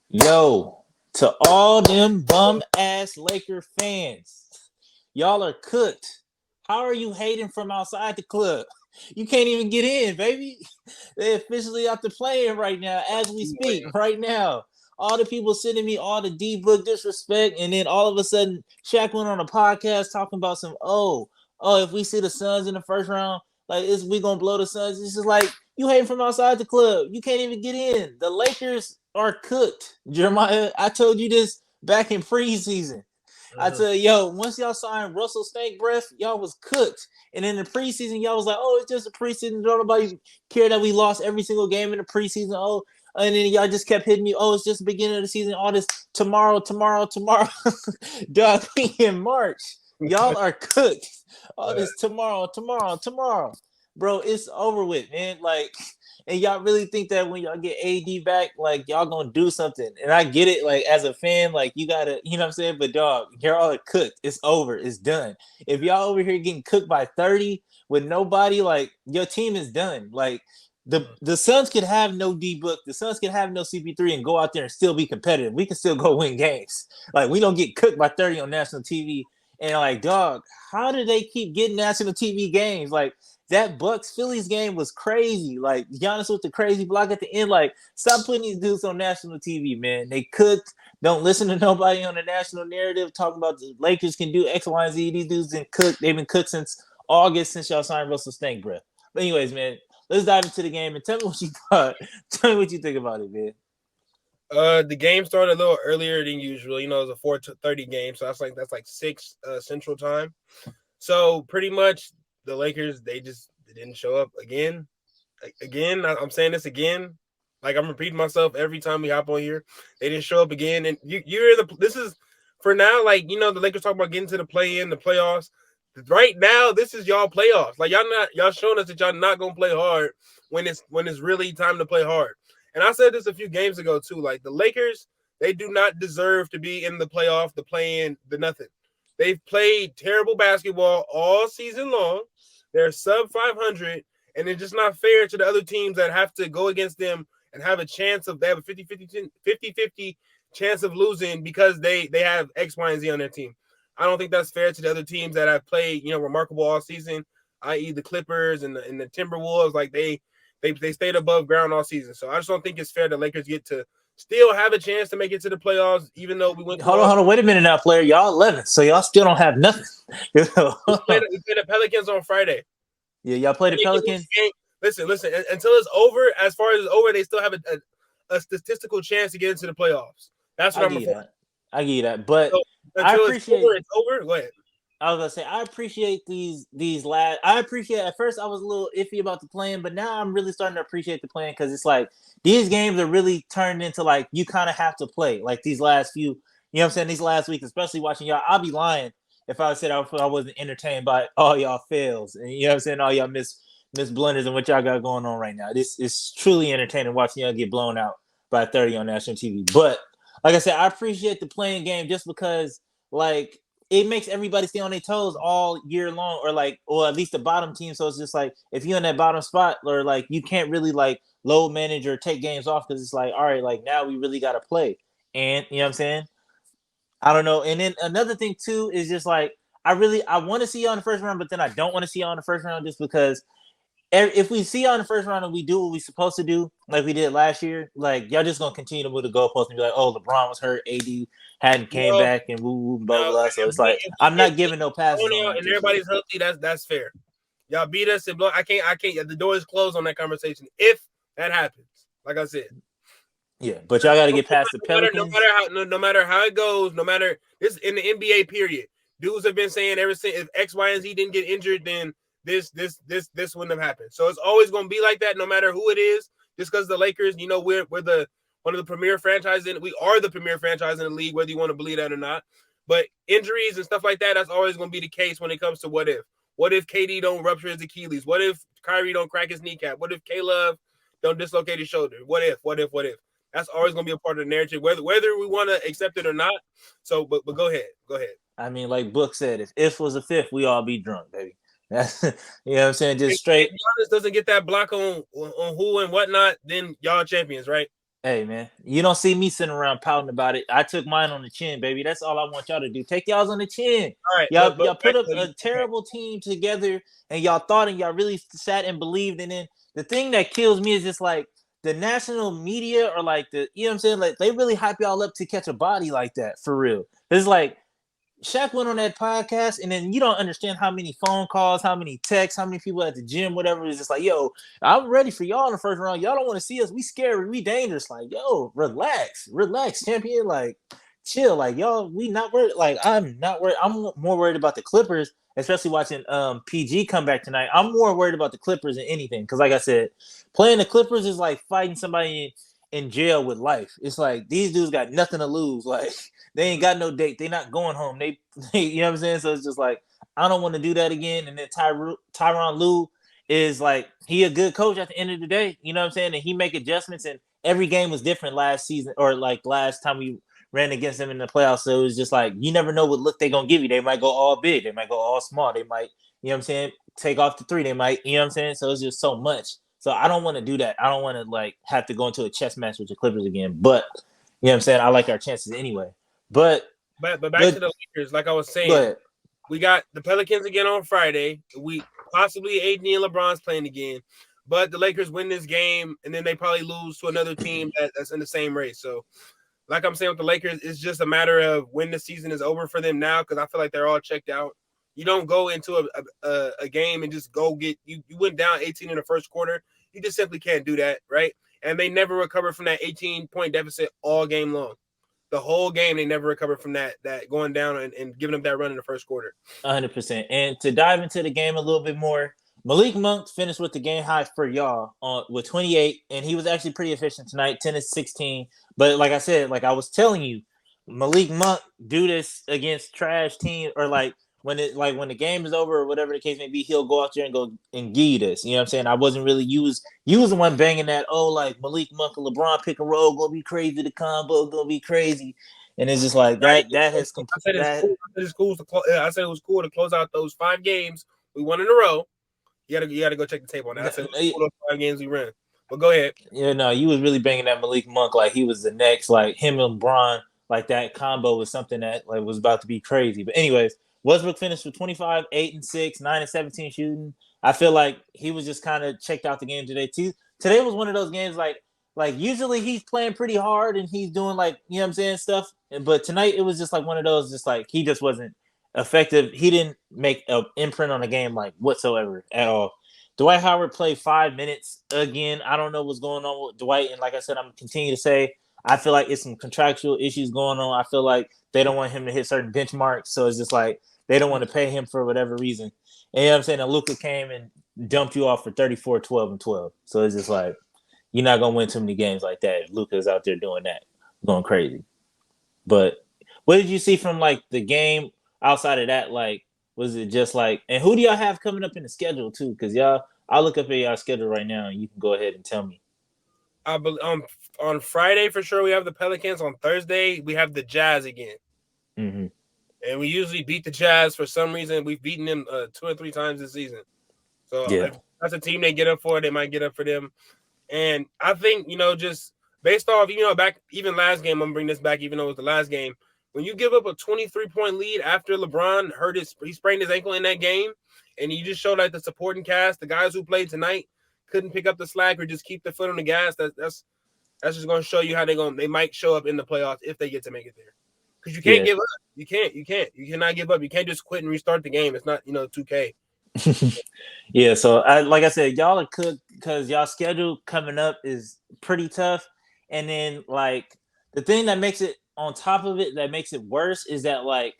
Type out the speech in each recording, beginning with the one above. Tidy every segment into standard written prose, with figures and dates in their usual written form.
Yo, to all them bum ass Laker fans, y'all are cooked. How are you hating from outside the club? You can't even get in, baby. They officially out the playing right now, as we speak, right now. All the people sending me all the D book disrespect, and then all of a sudden, Shaq went on a podcast talking about some if we see the Suns in the first round, like is we gonna blow the Suns? It's just like you hating from outside the club. You can't even get in. The Lakers are cooked. Jeremiah, I told you this back in preseason. I tell you, yo, once y'all signed Russell Stank Breath, y'all was cooked. And in the preseason, y'all was like, oh, it's just a preseason. Don't nobody care that we lost every single game in the preseason. Oh, and then y'all just kept hitting me. Oh, it's just the beginning of the season. All this tomorrow. Dog, we in March. Y'all are cooked. All this tomorrow. Bro, it's over with, man. Like, and y'all really think that when y'all get AD back, like y'all gonna do something. And I get it, like as a fan, like you gotta, you know what I'm saying? But dog, you're all cooked. It's over. It's done. If y'all over here getting cooked by 30 with nobody, like your team is done. Like the Suns could have no D book, the Suns could have no CP3 and go out there and still be competitive. We can still go win games. Like we don't get cooked by 30 on national TV. And like, dog, how do they keep getting national TV games? Like that Bucks Phillies game was crazy. Like Giannis with the crazy block at the end. Like, stop putting these dudes on national TV, man. They cooked. Don't listen to nobody on the national narrative talking about the Lakers can do X, Y, and Z. These dudes didn't cook. They've been cooked since August, since y'all signed Russell Stank Breath. But anyways, man, let's dive into the game and tell me what you thought. Tell me what you think about it, man. The game started a little earlier than usual. You know, it was a 4:30 game, so that's like 6 Central Time. So pretty much the Lakers they didn't show up again. I'm saying this again. Like I'm repeating myself every time we hop on here. They didn't show up again, and this is for now. Like you know, the Lakers talk about getting to the play-in, the playoffs. Right now, this is y'all playoffs. Like y'all showing us that y'all not gonna play hard when it's really time to play hard. And I said this a few games ago too. Like the Lakers, they do not deserve to be in the playoff, the play-in, the nothing. They've played terrible basketball all season long. They're sub 500, and it's just not fair to the other teams that have to go against them and have a chance of they have a 50-50 chance of losing because they have X, Y, and Z on their team. I don't think that's fair to the other teams that have played, remarkable all season, i.e. the Clippers and the Timberwolves. Like they stayed above ground all season. So I just don't think it's fair the Lakers get to still have a chance to make it to the playoffs, even though we went. Hold on. Wait a minute now, player. Y'all 11, so y'all still don't have nothing. We played the Pelicans on Friday. Yeah, y'all played the Pelicans. Listen. Until it's over, as far as it's over, they still have a statistical chance to get into the playoffs. That's what I'm referring. I get that, but so, until it's over. Go ahead. I was gonna say I appreciate these last. I appreciate at first I was a little iffy about the plan, but now I'm really starting to appreciate the plan because it's like these games are really turned into like you kind of have to play like these last few. You know what I'm saying? These last weeks, especially watching y'all. I'll be lying if I said I wasn't entertained by all y'all fails and you know what I'm saying, all y'all miss blunders and what y'all got going on right now. This is truly entertaining watching y'all get blown out by 30 on national TV. But like I said, I appreciate the playing game just because like it makes everybody stay on their toes all year long, or at least the bottom team. So it's just like if you're in that bottom spot, or like you can't really like load manage or take games off because it's like, all right, like now we really gotta play. And you know what I'm saying? I don't know. And then another thing too is just like I want to see you on the first round, but then I don't want to see you on the first round just because if we see you on the first round and we do what we're supposed to do, like we did last year, like y'all just gonna continue to move the goalpost and be like, oh, LeBron was hurt, AD hadn't came back, and woo blah blah. So it's like I'm not giving no passes on that. And everybody's healthy. That's fair. Y'all beat us and blow. I can't. The door is closed on that conversation. If that happens, like I said. Yeah, but y'all got to get past the Pelicans. No matter how it goes, no matter this in the NBA period, dudes have been saying ever since if X, Y, and Z didn't get injured, then this wouldn't have happened. So it's always going to be like that, no matter who it is. Just because the Lakers, we're one of the premier franchises. We are the premier franchise in the league, whether you want to believe that or not. But injuries and stuff like that, that's always going to be the case when it comes to what if. What if KD don't rupture his Achilles? What if Kyrie don't crack his kneecap? What if K-Love don't dislocate his shoulder? What if? That's always going to be a part of the narrative, whether we want to accept it or not. So, but go ahead. I mean, like Book said, if was a fifth, we all be drunk, baby. That's, you know what I'm saying? Just straight. If Giannis doesn't get that block on who and whatnot, then y'all champions, right? Hey man, you don't see me sitting around pouting about it. I took mine on the chin, baby. That's all I want y'all to do. Take y'all's on the chin. All right, but Y'all back put up to a okay. terrible team together, and y'all thought and y'all really sat and believed. And then the thing that kills me is just like the national media or like the you know what I'm saying, like they really hype y'all up to catch a body like that for real. It's like Shaq went on that podcast, and then you don't understand how many phone calls, how many texts, how many people at the gym, whatever. Is just like, yo, I'm ready for y'all in the first round. Y'all don't want to see us. We scary. We dangerous. Like, yo, relax, champion. Like, chill. Like, y'all, we not worried. Like, I'm not worried. I'm more worried about the Clippers, especially watching PG come back tonight. I'm more worried about the Clippers than anything because, like I said, playing the Clippers is like fighting somebody in jail with life. It's like these dudes got nothing to lose. Like they ain't got no date. They not going home. They you know what I'm saying? So it's just like I don't want to do that again. And then Tyronn Lue is like he a good coach at the end of the day. You know what I'm saying? And he make adjustments. And every game was different last season or like last time we ran against them in the playoffs. So it was just like you never know what look they gonna give you. They might go all big. They might go all small. They might you know what I'm saying take off the three. They might you know what I'm saying. So it's just so much. So I don't want to do that. I don't want to like have to go into a chess match with the Clippers again. But you know what I'm saying? I like our chances anyway. But But back to good the Lakers, like I was go saying, ahead. we got the Pelicans again on Friday. We possibly AD and LeBron's playing again, but the Lakers win this game, and then they probably lose to another team that's in the same race. So, like I'm saying with the Lakers, it's just a matter of when the season is over for them now because I feel like they're all checked out. You don't go into a game and just go get you went down 18 in the first quarter. You just simply can't do that, right? And they never recovered from that 18-point deficit all game long. The whole game, they never recovered from that going down and giving up that run in the first quarter. 100%. And to dive into the game a little bit more, Malik Monk finished with the game high for y'all with 28, and he was actually pretty efficient tonight, 10 to 16. But like I said, like I was telling you, Malik Monk do this against trash team or like when the game is over or whatever the case may be, he'll go out there and go and give you this. You know what I'm saying? I wasn't really you was the one banging that, oh, like Malik Monk and LeBron pick and roll, gonna be crazy, the combo gonna be crazy. And it's just like that has I said it's that cool. I said it was cool to close out those 5 games we won in a row. You gotta go check the tape on that. I said it was cool those 5 games we ran. But go ahead. yeah, no, you was really banging that Malik Monk like he was the next, like him and Braun, like that combo was something that like was about to be crazy. But anyways, Westbrook finished with 25, 8 and 6, 9 and 17 shooting. I feel like he was just kind of checked out the game today too. Today was one of those games like usually he's playing pretty hard and he's doing like you know what I'm saying stuff. But tonight it was just like one of those just like he just wasn't effective. He didn't make an imprint on the game like whatsoever at all. Dwight Howard played 5 minutes again. I don't know what's going on with Dwight. And like I said, I'm continuing to say, I feel like it's some contractual issues going on. I feel like they don't want him to hit certain benchmarks. So it's just like they don't want to pay him for whatever reason. And you know what I'm saying? And Luka came and dumped you off for 34, 12, and 12. So it's just like you're not going to win too many games like that if Luka's out there doing that, going crazy. But what did you see from like the game outside of that? Like, was it just like, and who do y'all have coming up in the schedule too? Because y'all, I'll look up at y'all schedule right now, and you can go ahead and tell me. On Friday for sure we have the Pelicans. On Thursday we have the Jazz again, Mm-hmm. and we usually beat the Jazz for some reason. We've beaten them 2 or 3 times this season. So Yeah, if that's a team they get up for, they might get up for them. And I think just based off back even last game, I'm gonna bring this back even though it was the last game. When you give up a 23-point lead after LeBron he sprained his ankle in that game, and you just showed like the supporting cast, the guys who played tonight couldn't pick up the slack or just keep the foot on the gas. That's just gonna show you how they might show up in the playoffs if they get to make it there. Because you can't yeah. give up. You cannot give up. You can't just quit and restart the game. It's not 2K. Yeah, so like I said, y'all are cooked because y'all schedule coming up is pretty tough. And then like the thing that makes it on top of it that makes it worse is that like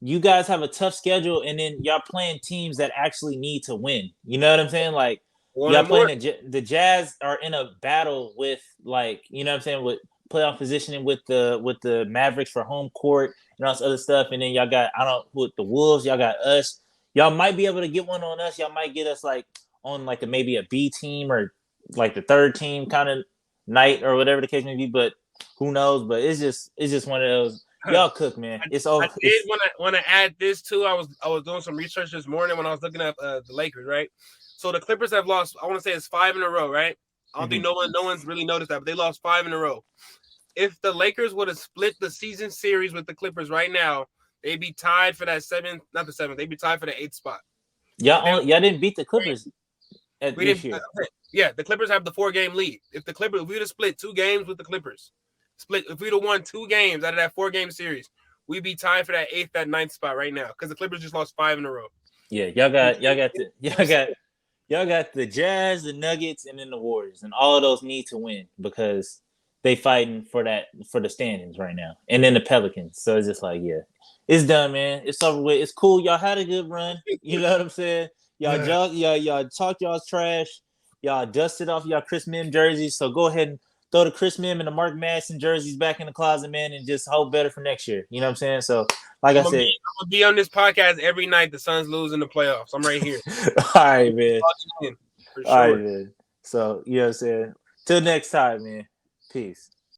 you guys have a tough schedule and then y'all playing teams that actually need to win. You know what I'm saying? Like One y'all and more. playing the Jazz are in a battle with like you know what I'm saying with playoff positioning with the Mavericks for home court and all this other stuff. And then y'all got I don't with the Wolves, y'all got us. Y'all might be able to get one on us. Y'all might get us like on like maybe a B team or like the third team kind of night or whatever the case may be. But who knows? But it's just one of those. Y'all cook, man. It's I over. did It's want to add this too. I was doing some research this morning when I was looking up the Lakers, right? So the Clippers have lost. I want to say it's 5 in a row, right? I don't think no one's really noticed that, but they lost 5 in a row. If the Lakers would have split the season series with the Clippers right now, they'd be tied for that seventh. They'd be tied for the 8th spot. Y'all didn't beat the Clippers this year. Yeah, the Clippers have the 4-game lead. If we would have split 2 games with the Clippers, if we'd have won 2 games out of that 4-game series, we'd be tied for that 8th, that 9th spot right now because the Clippers just lost 5 in a row. Yeah, y'all got the Jazz, the Nuggets, and then the Warriors, and all of those need to win because they fighting for the standings right now, and then the Pelicans. So it's just like, yeah, it's done, man. It's over with. It's cool. Y'all had a good run. You know what I'm saying? Y'all talk y'all's trash. Y'all dusted off y'all Chris Mim jerseys. So go ahead and throw the Chris Mim and the Mark Madsen jerseys back in the closet, man, and just hope better for next year. You know what I'm saying? So, like I said, I'm gonna be on this podcast every night the Suns lose in the playoffs. I'm right here. All right, man. For sure. All right, man. So, you know what I'm saying? Till next time, man. Peace.